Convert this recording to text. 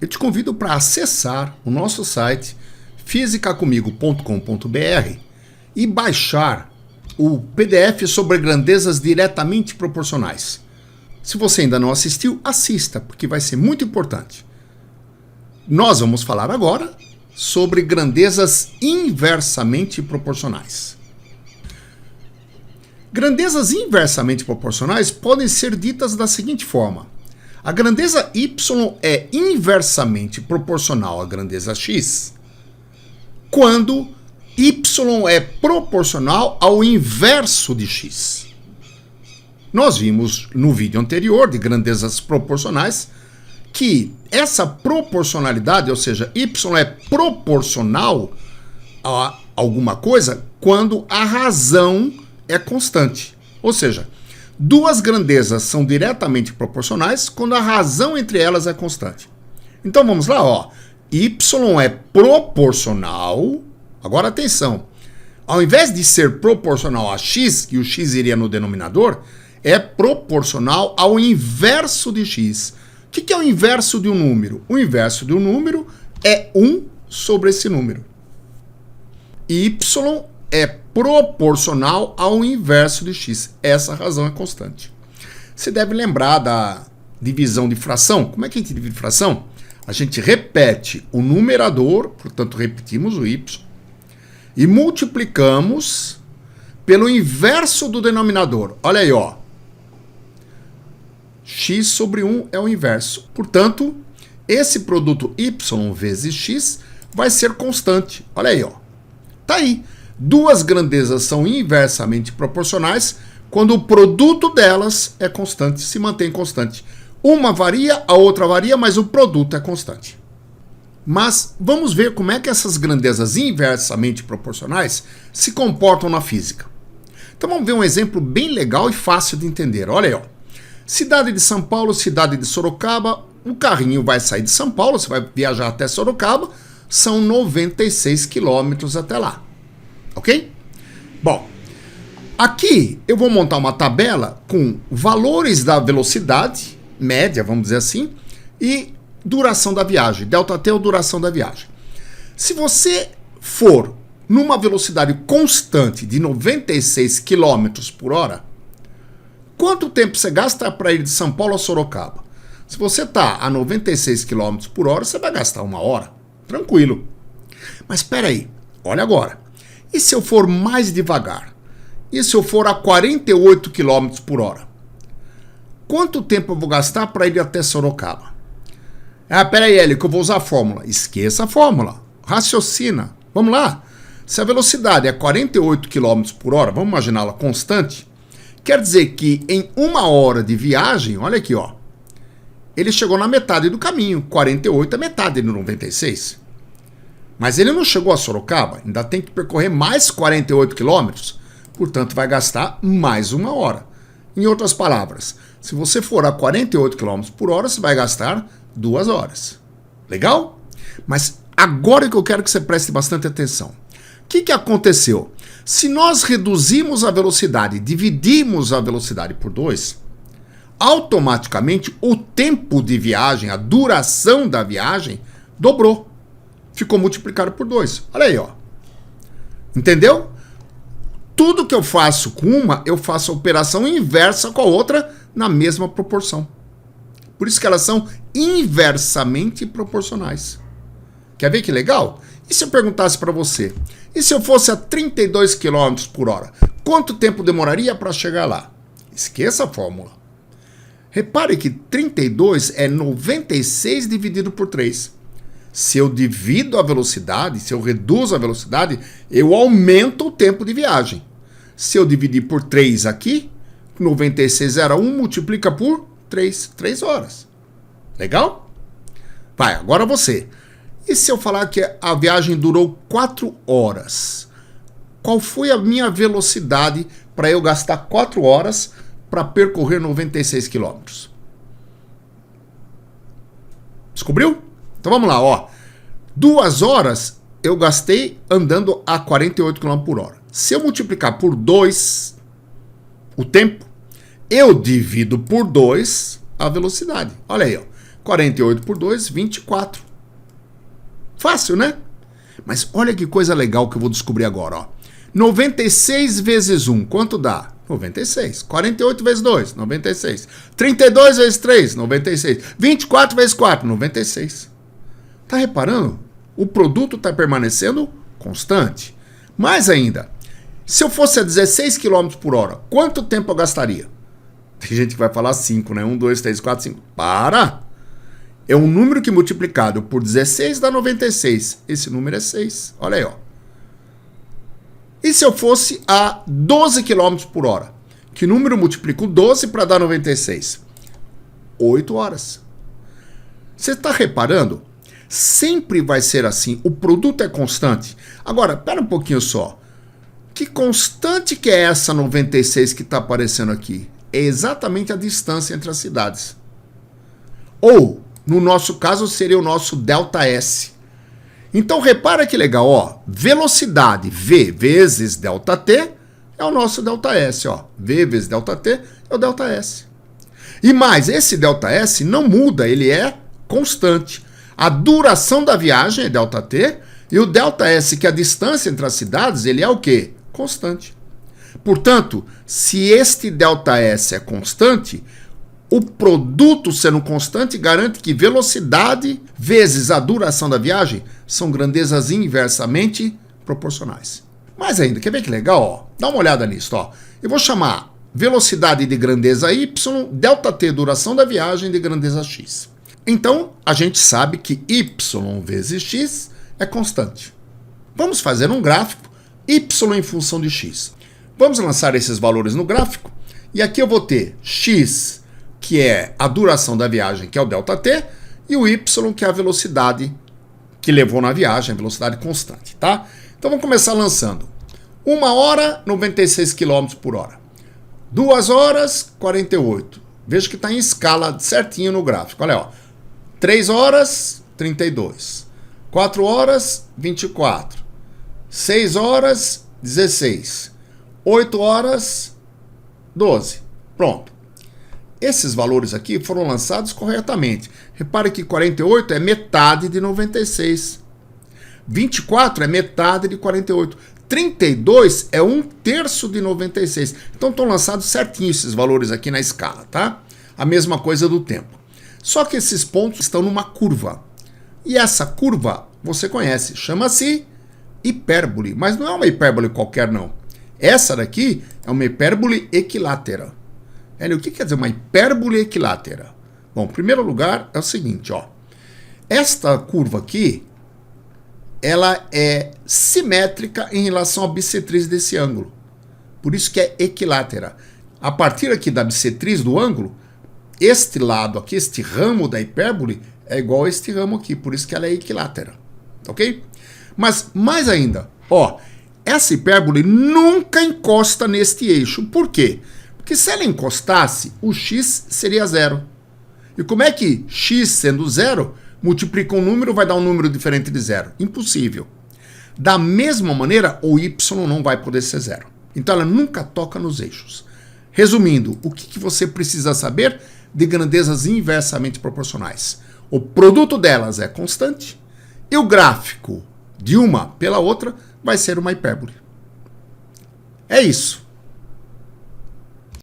eu te convido para acessar o nosso site fisicacomigo.com.br e baixar o PDF sobre grandezas diretamente proporcionais. Se você ainda não assistiu, assista, porque vai ser muito importante. Nós vamos falar agora sobre grandezas inversamente proporcionais. Grandezas inversamente proporcionais podem ser ditas da seguinte forma: a grandeza y é inversamente proporcional à grandeza x quando y é proporcional ao inverso de x. Nós vimos no vídeo anterior de grandezas proporcionais que essa proporcionalidade, ou seja, y é proporcional a alguma coisa quando a razão é constante. Ou seja, duas grandezas são diretamente proporcionais quando a razão entre elas é constante. Então vamos lá, ó. Y é proporcional. Agora atenção. Ao invés de ser proporcional a x, que o x iria no denominador, é proporcional ao inverso de x. O que é o inverso de um número? O inverso de um número é 1 sobre esse número. Y é proporcional ao inverso de x. Essa razão é constante. Você deve lembrar da divisão de fração. Como é que a gente divide fração? A gente repete o numerador, portanto repetimos o y, e multiplicamos pelo inverso do denominador. Olha aí, ó. X sobre 1 é o inverso. Portanto, esse produto y vezes x vai ser constante. Olha aí, ó. Tá aí. Duas grandezas são inversamente proporcionais quando o produto delas é constante, se mantém constante. Uma varia, a outra varia, mas o produto é constante. Mas vamos ver como é que essas grandezas inversamente proporcionais se comportam na física. Então vamos ver um exemplo bem legal e fácil de entender. Olha aí, ó. Cidade de São Paulo, cidade de Sorocaba. O carrinho vai sair de São Paulo, você vai viajar até Sorocaba. São 96 quilômetros até lá. Ok? Bom, aqui eu vou montar uma tabela com valores da velocidade média, vamos dizer assim, e duração da viagem. ΔT é a duração da viagem. Se você for numa velocidade constante de 96 km por hora, quanto tempo você gasta para ir de São Paulo a Sorocaba? Se você está a 96 km por hora, você vai gastar 1 hora. Tranquilo. Mas espera aí, olha agora. E se eu for mais devagar? E se eu for a 48 km por hora? Quanto tempo eu vou gastar para ir até Sorocaba? Ah, peraí, Hélio, que eu vou usar a fórmula. Esqueça a fórmula. Raciocina. Vamos lá. Se a velocidade é 48 km por hora, vamos imaginá-la constante, quer dizer que em 1 hora de viagem, olha aqui, ó, ele chegou na metade do caminho. 48 é metade de 96. Mas ele não chegou a Sorocaba, ainda tem que percorrer mais 48 quilômetros, portanto vai gastar mais 1 hora. Em outras palavras, se você for a 48 km por hora, você vai gastar 2 horas. Legal? Mas agora que eu quero que você preste bastante atenção. O que aconteceu? Se nós reduzimos a velocidade, dividimos a velocidade por 2, automaticamente o tempo de viagem, a duração da viagem, dobrou. Ficou multiplicado por 2. Olha aí, ó. Entendeu? Tudo que eu faço com uma, eu faço a operação inversa com a outra na mesma proporção. Por isso que elas são inversamente proporcionais. Quer ver que legal? E se eu perguntasse para você, e se eu fosse a 32 km por hora, quanto tempo demoraria para chegar lá? Esqueça a fórmula. Repare que 32 é 96 dividido por 3. Se eu divido a velocidade, se eu reduzo a velocidade, eu aumento o tempo de viagem. Se eu dividir por 3 aqui, 96 era 1, multiplica por 3 horas. Legal? Vai, agora você. E se eu falar que a viagem durou 4 horas? Qual foi a minha velocidade para eu gastar 4 horas para percorrer 96 quilômetros? Descobriu? Então vamos lá, ó. 2 horas eu gastei andando a 48 km por hora. Se eu multiplicar por 2 o tempo, eu divido por 2 a velocidade. Olha aí, ó. 48 por 2, 24. Fácil, né? Mas olha que coisa legal que eu vou descobrir agora, ó. 96 vezes 1, quanto dá? 96. 48 vezes 2, 96. 32 vezes 3, 96. 24 vezes 4, 96. Tá reparando? O produto está permanecendo constante. Mais ainda, se eu fosse a 16 km por hora, quanto tempo eu gastaria? Tem gente que vai falar 5, né? 1, 2, 3, 4, 5. Para! É um número que multiplicado por 16 dá 96. Esse número é 6. Olha aí, ó. E se eu fosse a 12 km por hora? Que número multiplico 12 para dar 96? 8 horas. Você está reparando? Sempre vai ser assim. O produto é constante. Agora, espera um pouquinho só. Que constante que é essa 96 que está aparecendo aqui? É exatamente a distância entre as cidades. Ou, no nosso caso, seria o nosso ΔS. Então, repara que legal, ó. Velocidade V vezes ΔT é o nosso ΔS, ó. V vezes ΔT é o ΔS. E mais, esse ΔS não muda, ele é constante. A duração da viagem é ΔT e o ΔS, que é a distância entre as cidades, ele é o quê? Constante. Portanto, se este ΔS é constante, o produto sendo constante garante que velocidade vezes a duração da viagem são grandezas inversamente proporcionais. Mais ainda, quer ver que legal? Ó? Dá uma olhada nisso. Ó. Eu vou chamar velocidade de grandeza y, ΔT, duração da viagem, de grandeza x. Então, a gente sabe que y vezes x é constante. Vamos fazer um gráfico y em função de x. Vamos lançar esses valores no gráfico. E aqui eu vou ter x, que é a duração da viagem, que é o ΔT, e o y, que é a velocidade que levou na viagem, a velocidade constante, tá? Então vamos começar lançando. 1 hora, 96 km por hora. 2 horas, 48. Veja que está em escala certinho no gráfico. Olha, ó. 3 horas, 32. 4 horas, 24. 6 horas, 16. 8 horas, 12. Pronto. Esses valores aqui foram lançados corretamente. Repare que 48 é metade de 96. 24 é metade de 48. 32 é 1/3 de 96. Então estão lançados certinho esses valores aqui na escala, tá? A mesma coisa do tempo. Só que esses pontos estão numa curva. E essa curva você conhece, chama-se hipérbole. Mas não é uma hipérbole qualquer, não. Essa daqui é uma hipérbole equilátera. O que quer dizer uma hipérbole equilátera? Bom, em primeiro lugar é o seguinte, ó. Esta curva aqui, ela é simétrica em relação à bissetriz desse ângulo. Por isso que é equilátera. A partir aqui da bissetriz do ângulo, este lado aqui, este ramo da hipérbole, é igual a este ramo aqui. Por isso que ela é equilátera. Ok? Mas, mais ainda, ó, essa hipérbole nunca encosta neste eixo. Por quê? Porque se ela encostasse, o x seria 0. E como é que x sendo 0, multiplica um número, vai dar um número diferente de 0? Impossível. Da mesma maneira, o y não vai poder ser 0. Então ela nunca toca nos eixos. Resumindo, o que você precisa saber de grandezas inversamente proporcionais? O produto delas é constante e o gráfico de uma pela outra vai ser uma hipérbole. É isso.